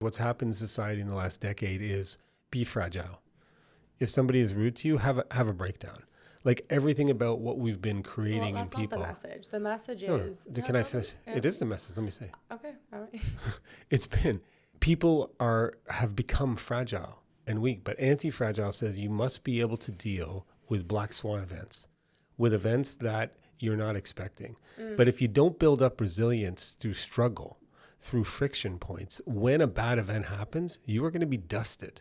What's happened in society in the last decade is be fragile. If somebody is rude to you, have a breakdown. Like everything about what we've been creating in people. That's not the message. The message No, is... no. Can I finish? Yeah. It is the message. Let me say. Okay. All right. It's been, people have become fragile and weak, but anti-fragile says you must be able to deal with black swan events, with events that you're not expecting. But if you don't build up resilience through struggle, through friction points, when a bad event happens, you are going to be dusted.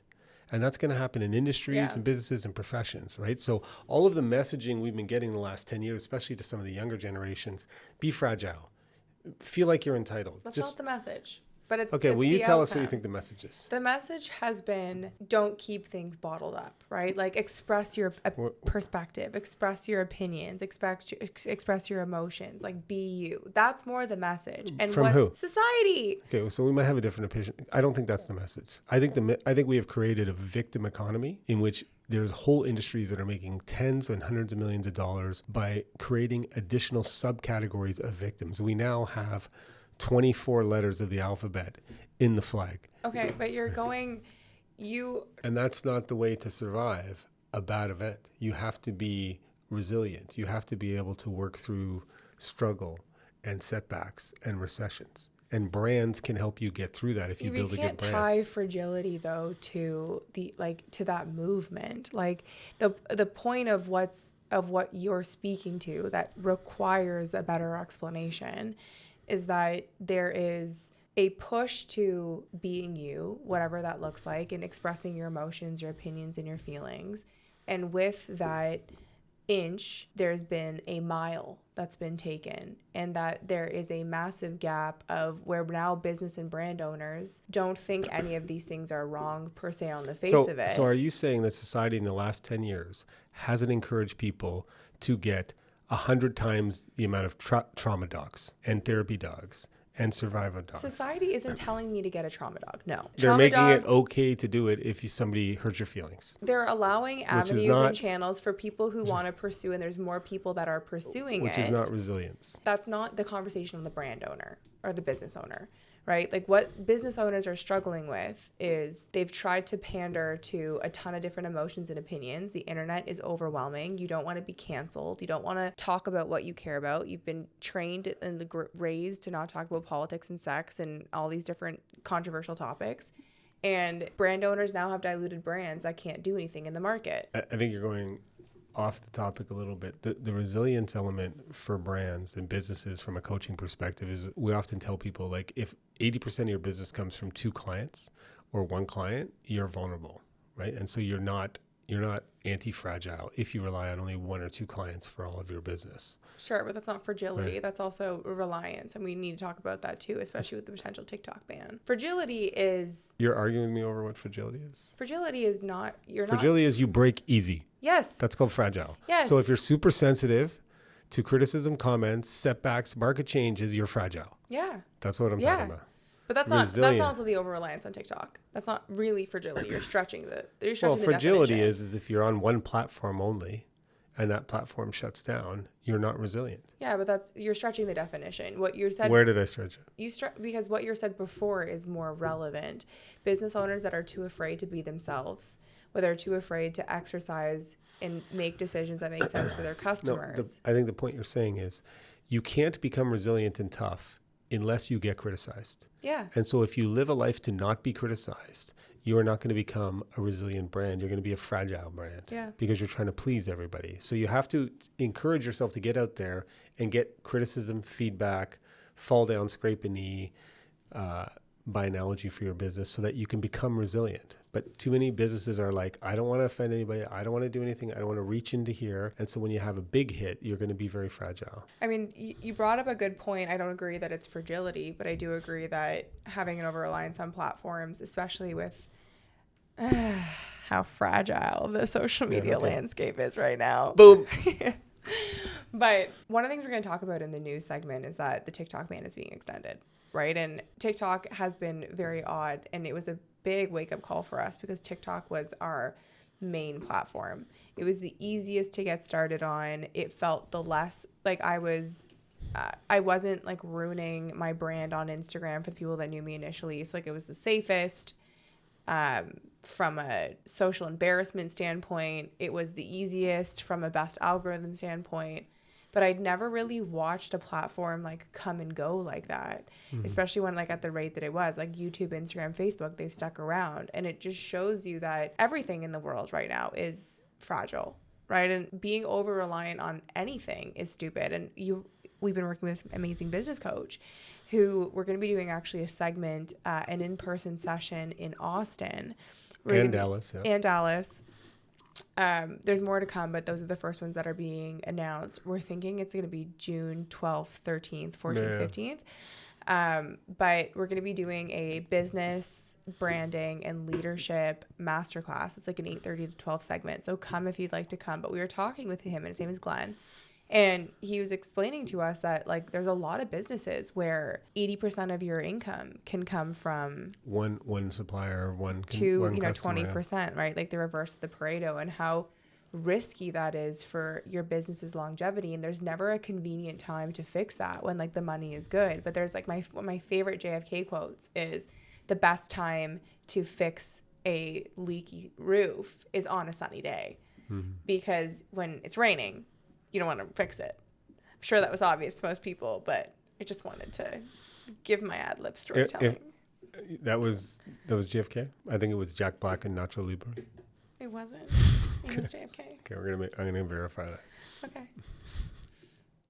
And that's going to happen in industries and businesses and professions, right? So all of the messaging we've been getting in the last 10 years, especially to some of the younger generations, be fragile. Feel like you're entitled. That's not the message. But it's okay. it's Will you the tell us outcome. what you think the message is? The message has been, don't keep things bottled up, right? Like express your perspective, express your opinions, express your emotions, like be you. That's more the message. And From who? Society. Okay, so we might have a different opinion. I don't think that's the message. I think we have created a victim economy in which there's whole industries that are making tens and hundreds of millions of dollars by creating additional subcategories of victims. We now have 24 letters of the alphabet in the flag. Okay, but And that's not the way to survive a bad event. You have to be resilient. You have to be able to work through struggle and setbacks and recessions. And brands can help you get through that if you build a good brand. You can't tie fragility though to to that movement. Like the point of what you're speaking to that requires a better explanation is that there is a push to being you, whatever that looks like, and expressing your emotions, your opinions, and your feelings. And with that inch, there's been a mile that's been taken, and that there is a massive gap of where now business and brand owners don't think any of these things are wrong per se on the face of it. So are you saying that society in the last 10 years hasn't encouraged people to get 100 times the amount of trauma dogs and therapy dogs and survivor dogs? Society isn't telling me to get a trauma dog. No. They're making it okay to do it if somebody hurts your feelings. They're allowing avenues and channels for people who want to pursue, and there's more people that are pursuing which is not resilience. That's not the conversation on the brand owner or the business owner, right? Like what business owners are struggling with is they've tried to pander to a ton of different emotions and opinions. The internet is overwhelming. You don't want to be canceled. You don't want to talk about what you care about. You've been trained and raised to not talk about politics and sex and all these different controversial topics. And brand owners now have diluted brands that can't do anything in the market. I think you're going off the topic a little bit. The resilience element for brands and businesses from a coaching perspective is we often tell people, like, if 80% of your business comes from 2 clients or 1 client, you're vulnerable, right? And so you're not anti-fragile if you rely on only 1 or 2 clients for all of your business. Sure, but that's not fragility. Right. That's also reliance, and we need to talk about that too, especially with the potential TikTok ban. Fragility is... You're arguing with me over what fragility is? Fragility is not... Fragility is you break easy. Yes. That's called fragile. Yes. So if you're super sensitive to criticism, comments, setbacks, market changes, you're fragile. Yeah. That's what I'm talking about. But that's not also the over-reliance on TikTok. That's not really fragility. You're stretching the fragility definition. is if you're on one platform only and that platform shuts down, you're not resilient. Yeah, but you're stretching the definition. What you said. Where did I stretch it? Because what you said before is more relevant. Business owners that are too afraid to be themselves, where they're too afraid to exercise and make decisions that make sense for their customers. I think the point you're saying is you can't become resilient and tough unless you get criticized. Yeah. And so if you live a life to not be criticized, you are not going to become a resilient brand. You're going to be a fragile brand. Yeah. Because you're trying to please everybody. So you have to encourage yourself to get out there and get criticism, feedback, fall down, scrape a knee, by analogy for your business, so that you can become resilient. But too many businesses are like, I don't want to offend anybody. I don't want to do anything. I don't want to reach into here. And so when you have a big hit, you're going to be very fragile. I mean, you brought up a good point. I don't agree that it's fragility, but I do agree that having an over-reliance on platforms, especially with how fragile the social media landscape is right now. Boom. But one of the things we're going to talk about in the news segment is that the TikTok ban is being extended, right? And TikTok has been very odd, and it was a big wake-up call for us because TikTok was our main platform. It was the easiest to get started on. It felt the less like I was I wasn't like ruining my brand on Instagram for the people that knew me initially. So like it was the safest. From a social embarrassment standpoint, it was the easiest from a best algorithm standpoint, but I'd never really watched a platform like come and go like that, especially when like at the rate that it was, like YouTube, Instagram, Facebook, they stuck around. And it just shows you that everything in the world right now is fragile, right? And being over reliant on anything is stupid. And we've been working with an amazing business coach who we're going to be doing actually a segment, an in-person session in Austin. And Dallas. Yeah. And Dallas. There's more to come, but those are the first ones that are being announced. We're thinking it's going to be June 12th, 13th, 14th, 15th. But we're going to be doing a business branding and leadership masterclass. It's like an 8:30 to 12 segment. So come if you'd like to come. But we were talking with him, and his name is Glenn. And he was explaining to us that like there's a lot of businesses where 80% of your income can come from one supplier, one to customer, 20%, right? Like the reverse of the Pareto, and how risky that is for your business's longevity. And there's never a convenient time to fix that when like the money is good. But there's like one of my favorite JFK quotes is the best time to fix a leaky roof is on a sunny day, because when it's raining, you don't want to fix it. I'm sure that was obvious to most people, but I just wanted to give my ad-lib storytelling. That was JFK. I think it was Jack Black and Nacho Libre. It wasn't. It was JFK. Okay, I'm gonna verify that. Okay.